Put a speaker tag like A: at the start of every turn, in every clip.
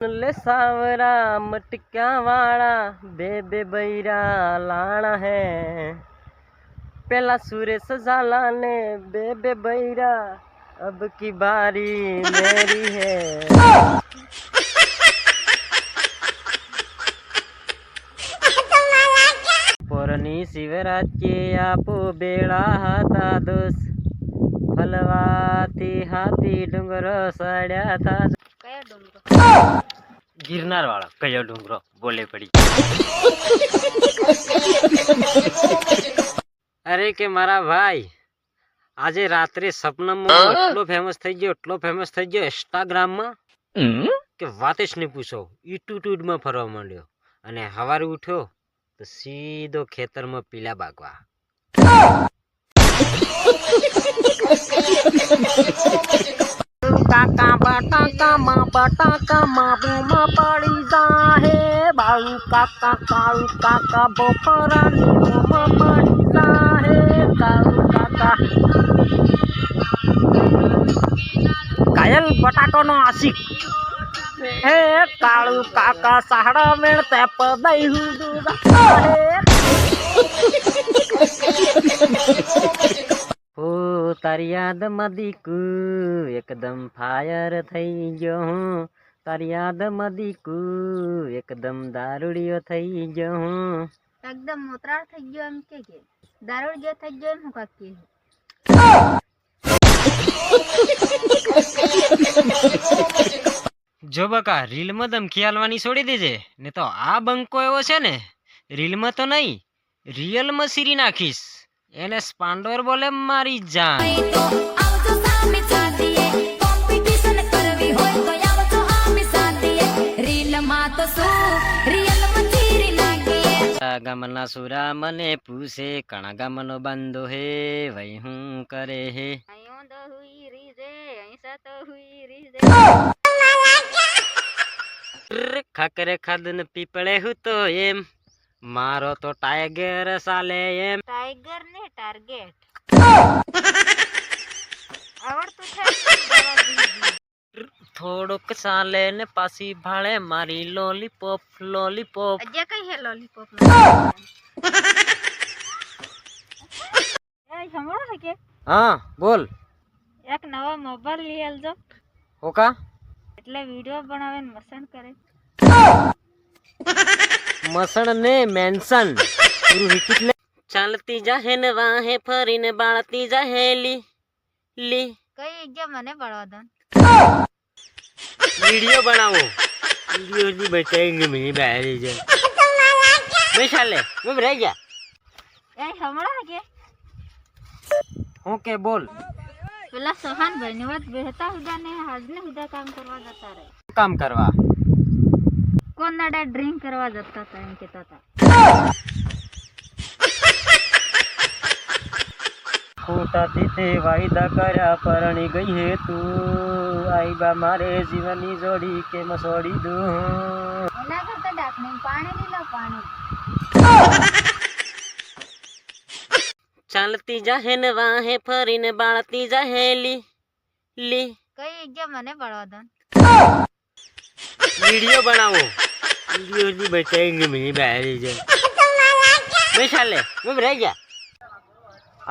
A: ले सावरा मटका वाला बेबे बैरा लाना है पहला सुरेश झाला ने बेबे बैरा अब की बारी मेरी है। पोरनी शिवरात्रि आपो बेड़ा हाथा दोस फलवाती हाथी डूंगरो सड़्या था।
B: कया डूंगरो?
A: गिरनार वाला कयो डूंगरो बोले पड़ी। अरे के मारा भाई આજે રાત્રે સપનામાં એટલો ફેમસ થઈ ગયો ઇન્સ્ટાગ્રામ માં કે વાત જ નહીં પૂછો। યુટ્યુબ માં ફરવા માંડ્યો અને સવારે ઉઠ્યો તો સીધો ખેતરમાં પીલા બાગવા। કાકા બટાકામાં બૂમા પડી જાહે બાળુ કાકા કાળુ કાકા બપોરાની બૂમા પડી જાહે કાળુ કાકા। કાયલ બટાકો નો આશિક હે કાળુ કાકા સાડા મેળતે પદઈ હુંદુ જાહે। ओ तारी याद मदीकू एकदम फायर थई गयो हूँ तारी याद मदीकू एकदम दारूडियो थई गयो हूँ
B: एकदम मोतराळ થઈ ગયો એમ કે દારૂડિયો થઈ ગયો એમ હું કાકી।
A: જો બકા રીલ માં ધમકી આલવાની છોડી દેજે ને તો આ બંકો એવો છે ને રીલ માં તો નહીં રિયલ માં સીરી નાખીશ। એને સ્પાન્ડોર બોલે મારી જાન। ગામના સુરા મને પૂછે કણા ગામનો બંધો હે વઈ હું કરે હે ખાકરે ખાદન પીપળે હું તો એમ मारो तो टाइगर साले एम
B: टाइगर ने टारगेट आवड़તું છે
A: થોડોક સાલે ને પાસી ભાળે મારી લોલીપોપ લોલીપોપ
B: અજે કઈ હે લોલીપોપ એ સાંભળો છે કે
A: હા બોલ
B: એક નવો મોબાઈલ લઈ આલજો
A: હોકા
B: એટલે વિડિયો બનાવે ને મસન કરે
A: मसण ने मेंशन चालती जाहे न वाहे फरीने बाळती जाहे ली ली
B: कई जग्या मने बळवा दन
A: वीडियो बनाओ वीडियो ની બતાઈને મને બહાર જ બેસાલે હું રહી ગયા
B: એ હમણા કે
A: ઓકે બોલ
B: પેલા સોહાન ભાઈ ની વાત બેહતા હુદા ને આજને હુદા કામ કરવા જતા રે
A: काम करवा
B: કોણ નાડા ડ્રિંક કરવા જતા હતા એમ કહેતા હતા
A: ખોટા તે વાયદા કર્યા પરણી ગઈ હે તું આઈ બા મારે જીવનની જોડી કે મસોડી દઉં
B: એના કરતા ડાકને પાણી લઈ લો પાણી
A: ચાલતી જાહે ને વાહે ફરીને બાળતી જાહે લી લી
B: કઈ જગ્યા મને બળવા દન
A: वीडियो बनाओ वीडियो नहीं बचाएंगे मेरी बहर જ બેસાલે હું રહી ગયા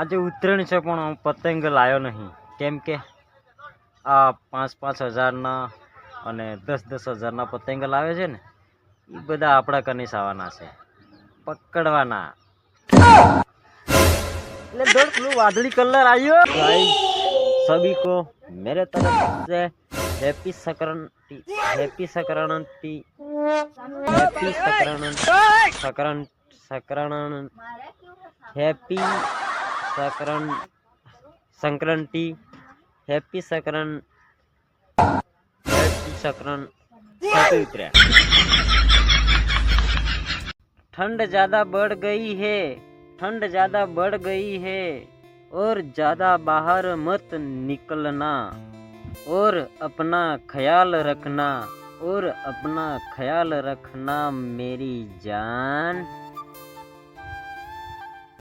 A: આજે ઉત્તરાયણ છે પણ હું પતંગ લાયો નહીં કેમ કે આ 5-5 હજારના અને 10-10 હજારના પતંગ લાવે છે ને એ બધા આપણા કને આવવાના છે પકડવાના એટલે દોડ પેલું વાદળી કલર આવ્યો ગાઈસ सभी को मेरे तरफ से happy Sankranti happy Sankranti happy Sankranti happy Sankranti. ठंड ज्यादा बढ़ गई है ठंड ज्यादा बढ़ गई है और ज्यादा बाहर मत निकलना और अपना ख्याल रखना मेरी जान।